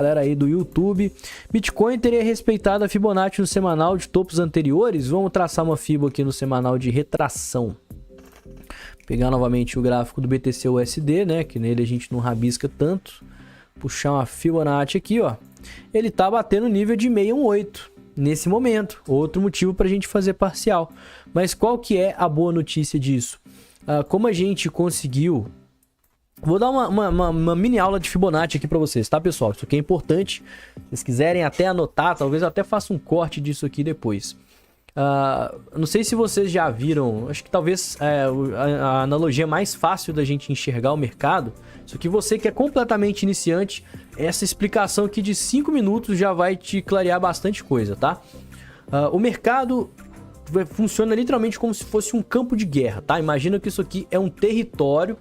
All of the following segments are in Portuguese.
Galera aí do YouTube, Bitcoin teria respeitado a Fibonacci no semanal de topos anteriores? Vamos traçar uma Fibo aqui no semanal de retração. Pegar novamente o gráfico do BTC-USD, né, que nele a gente não rabisca tanto. Puxar uma Fibonacci aqui, ó. Ele tá batendo nível de 618 nesse momento. Outro motivo para a gente fazer parcial. Mas qual que é a boa notícia disso? Como a gente conseguiu... Vou dar uma mini aula de Fibonacci aqui para vocês, tá, pessoal? Isso aqui é importante. Se vocês quiserem até anotar, talvez eu até faça um corte disso aqui depois. Não sei se vocês já viram, acho que talvez a analogia mais fácil da gente enxergar o mercado. Isso aqui, você que é completamente iniciante, essa explicação aqui de 5 minutos já vai te clarear bastante coisa, tá? O mercado funciona literalmente como se fosse um campo de guerra, tá? Imagina que isso aqui é um território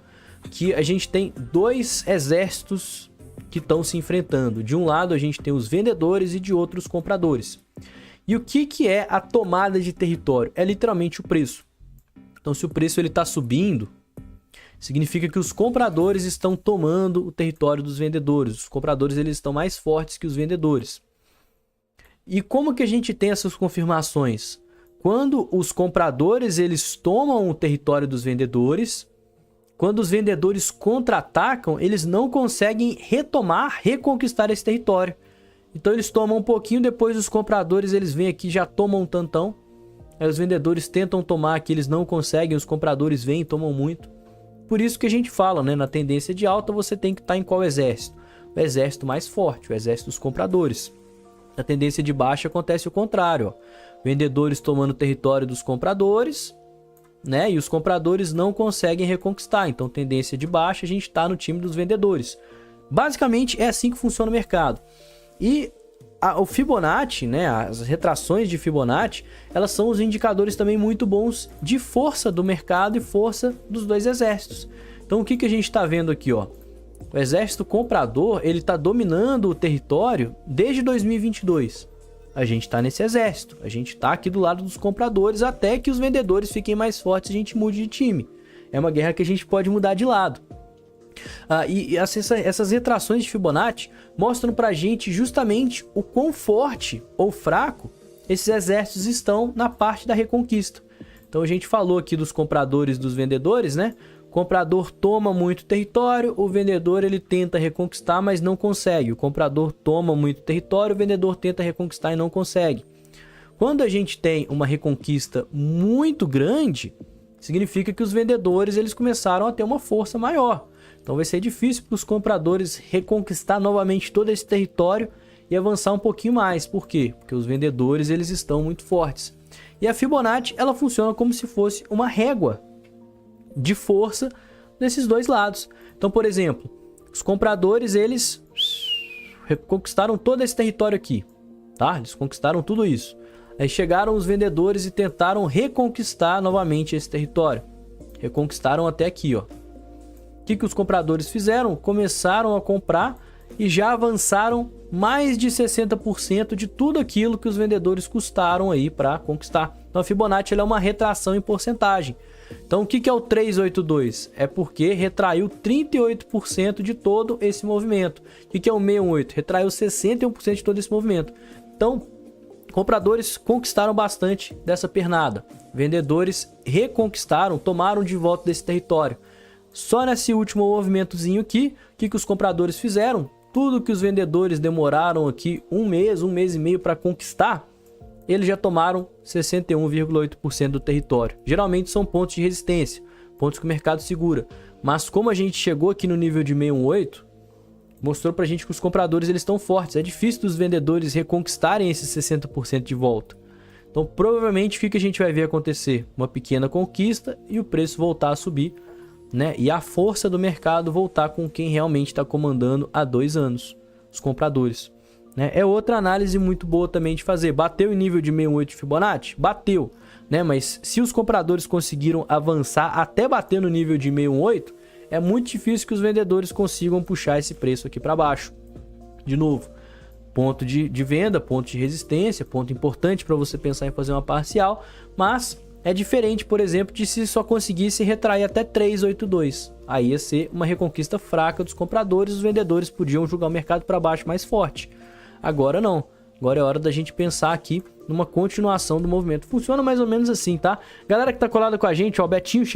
que a gente tem dois exércitos que estão se enfrentando. De um lado a gente tem os vendedores e de outro os compradores. E o que é a tomada de território? É literalmente o preço. Então, se o preço está subindo, significa que os compradores estão tomando o território dos vendedores. Os compradores eles estão mais fortes que os vendedores. E como que a gente tem essas confirmações? Quando os compradores eles tomam o território dos vendedores, quando os vendedores contra-atacam, eles não conseguem reconquistar esse território. Então eles tomam um pouquinho, depois os compradores eles vêm aqui e já tomam um tantão. Aí os vendedores tentam tomar aqui, eles não conseguem, os compradores vêm e tomam muito. Por isso que a gente fala, né? Na tendência de alta você tem que estar em qual exército? O exército mais forte, o exército dos compradores. Na tendência de baixa acontece o contrário, ó. Vendedores tomando o território dos compradores, né? E os compradores não conseguem reconquistar. Então, tendência de baixa, a gente está no time dos vendedores. Basicamente, é assim que funciona o mercado. E o Fibonacci, né? As retrações de Fibonacci, elas são os indicadores também muito bons de força do mercado e força dos dois exércitos. Então, o que a gente está vendo aqui, ó? O exército comprador, ele está dominando o território desde 2022. A gente está nesse exército, a gente está aqui do lado dos compradores até que os vendedores fiquem mais fortes e a gente mude de time. É uma guerra que a gente pode mudar de lado. E essas retrações de Fibonacci mostram pra gente justamente o quão forte ou fraco esses exércitos estão na parte da reconquista. Então a gente falou aqui dos compradores e dos vendedores, né? O comprador toma muito território, o vendedor ele tenta reconquistar, mas não consegue. O comprador toma muito território, o vendedor tenta reconquistar e não consegue. Quando a gente tem uma reconquista muito grande, significa que os vendedores eles começaram a ter uma força maior. Então vai ser difícil para os compradores reconquistar novamente todo esse território e avançar um pouquinho mais. Por quê? Porque os vendedores eles estão muito fortes. E a Fibonacci ela funciona como se fosse uma régua de força desses dois lados. Então, por exemplo, os compradores eles reconquistaram todo esse território aqui, tá? Eles conquistaram tudo isso. Aí chegaram os vendedores e tentaram reconquistar novamente esse território. Reconquistaram até aqui, ó. O que os compradores fizeram? Começaram a comprar e já avançaram mais de 60% de tudo aquilo que os vendedores custaram aí para conquistar. Então a Fibonacci ela é uma retração em porcentagem. Então o que é o 382? É porque retraiu 38% de todo esse movimento. O que é o 618? Retraiu 61% de todo esse movimento. Então compradores conquistaram bastante dessa pernada. Vendedores reconquistaram, tomaram de volta desse território. Só nesse último movimentozinho aqui, o que os compradores fizeram? Tudo que os vendedores demoraram aqui um mês e meio para conquistar, eles já tomaram 61,8% do território. Geralmente são pontos de resistência, pontos que o mercado segura. Mas como a gente chegou aqui no nível de 618, mostrou pra gente que os compradores eles estão fortes. É difícil dos vendedores reconquistarem esses 60% de volta. Então provavelmente o que a gente vai ver acontecer? Uma pequena conquista e o preço voltar a subir, né? E a força do mercado voltar com quem realmente está comandando há 2 anos, os compradores, né? É outra análise muito boa também de fazer. Bateu em nível de 618 de Fibonacci? Bateu, né? Mas se os compradores conseguiram avançar até bater no nível de 618, é muito difícil que os vendedores consigam puxar esse preço aqui para baixo. De novo, ponto de venda, ponto de resistência, ponto importante para você pensar em fazer uma parcial, mas é diferente, por exemplo, de se só conseguisse retrair até 382. Aí ia ser uma reconquista fraca dos compradores, os vendedores podiam jogar o mercado para baixo mais forte. Agora não. Agora é hora da gente pensar aqui numa continuação do movimento. Funciona mais ou menos assim, tá? Galera que tá colada com a gente, ó, o Betinho chegou.